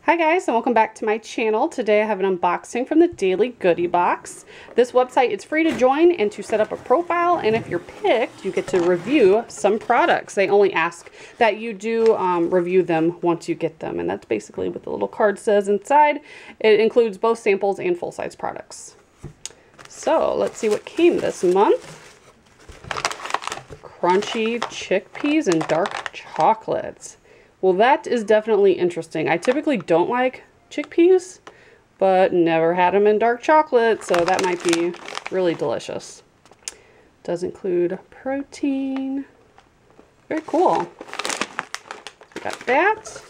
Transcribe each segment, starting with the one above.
Hi guys, and welcome back to my channel. Today I have an unboxing from the Daily Goodie Box. This website is free to join and to set up a profile, and if you're picked, you get to review some products. They only ask that you do review them once you get them, and that's basically what the little card says inside. It includes both samples and full-size products. So let's see what came this month. Crunchy chickpeas and dark chocolates. Well, that is definitely interesting. I typically don't like chickpeas, but never had them in dark chocolate, so that might be really delicious. Does include protein. Very cool. We got that.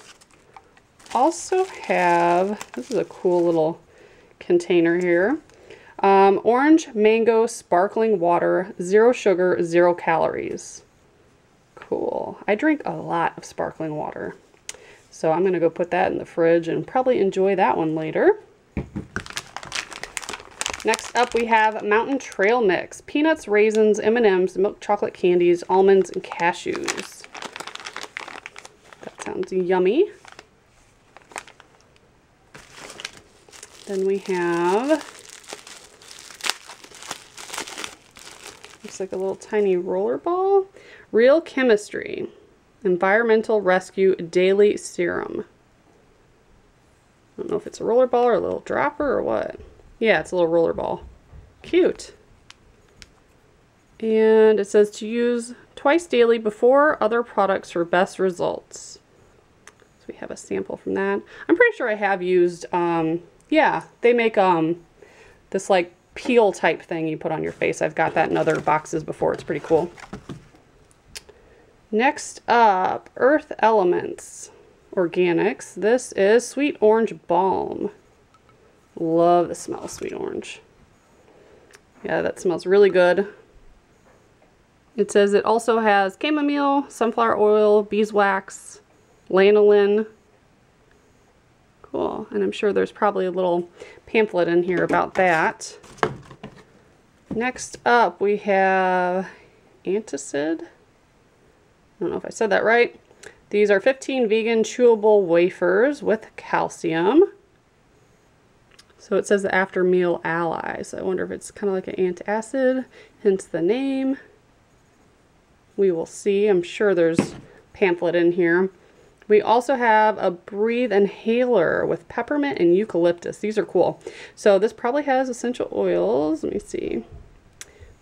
Also have, this is a cool little container here. Orange mango sparkling water, 0 sugar, 0 calories. Cool. I drink a lot of sparkling water, so I'm going to go put that in the fridge and probably enjoy that one later. Next up we have Mountain Trail Mix. Peanuts, raisins, M&Ms, milk chocolate candies, almonds, and cashews. That sounds yummy. Then we have, looks like a little tiny roller ball. Real Chemistry Environmental Rescue Daily Serum. I don't know if it's a roller ball or a little dropper or what. Yeah, it's a little roller ball. Cute. And it says to use twice daily before other products for best results. So we have a sample from that. I'm pretty sure I have used, yeah, they make this like peel type thing you put on your face. I've got that in other boxes before. It's pretty cool. Next up, Earth Elements Organics. This is Sweet Orange Balm. Love the smell of sweet orange. Yeah, that smells really good. It says it also has chamomile, sunflower oil, beeswax, lanolin. Cool, and I'm sure there's probably a little pamphlet in here about that. Next up, we have Antisid. I don't know if I said that right. These are 15 vegan chewable wafers with calcium. So it says the after meal ally. So I wonder if it's kind of like an antacid, hence the name. We will see. I'm sure there's pamphlet in here. We also have a breathe inhaler with peppermint and eucalyptus. These are cool. So this probably has essential oils. Let me see.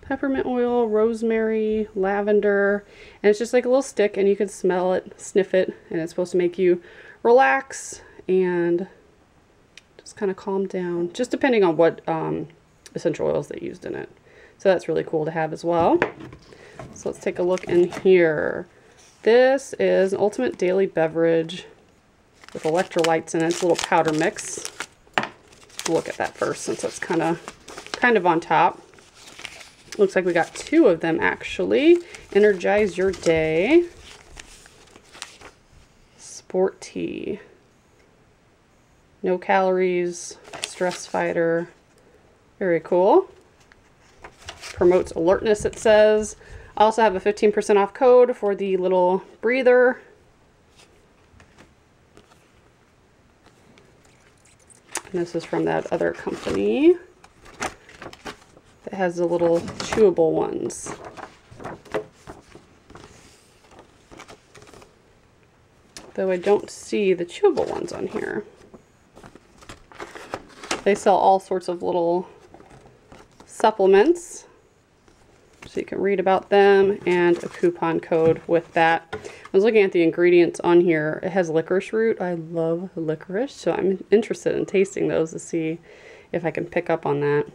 Peppermint oil, rosemary, lavender, and it's just like a little stick, and you can smell it, sniff it, and it's supposed to make you relax and just kind of calm down, just depending on what essential oils they used in it. So that's really cool to have as well. So let's take a look in here. This is an ultimate daily beverage with electrolytes in it. It's a little powder mix. We'll look at that first since it's kind of on top. Looks like we got 2 of them actually. Energize your day. SPORTea. No calories. Stress fighter. Very cool. Promotes alertness, it says. I also have a 15% off code for the little breather. And this is from that other company. It has the little chewable ones. Though I don't see the chewable ones on here. They sell all sorts of little supplements, so you can read about them, and a coupon code with that. I was looking at the ingredients on here. It has licorice root. I love licorice, so I'm interested in tasting those to see if I can pick up on that.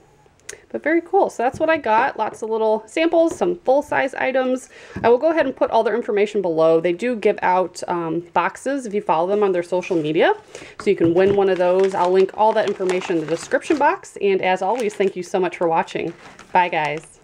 But very cool. So that's what I got. Lots of little samples, some full-size items. I will go ahead and put all their information below. They do give out boxes if you follow them on their social media, so you can win one of those. I'll link all that information in the description box. And as always, thank you so much for watching. Bye, guys.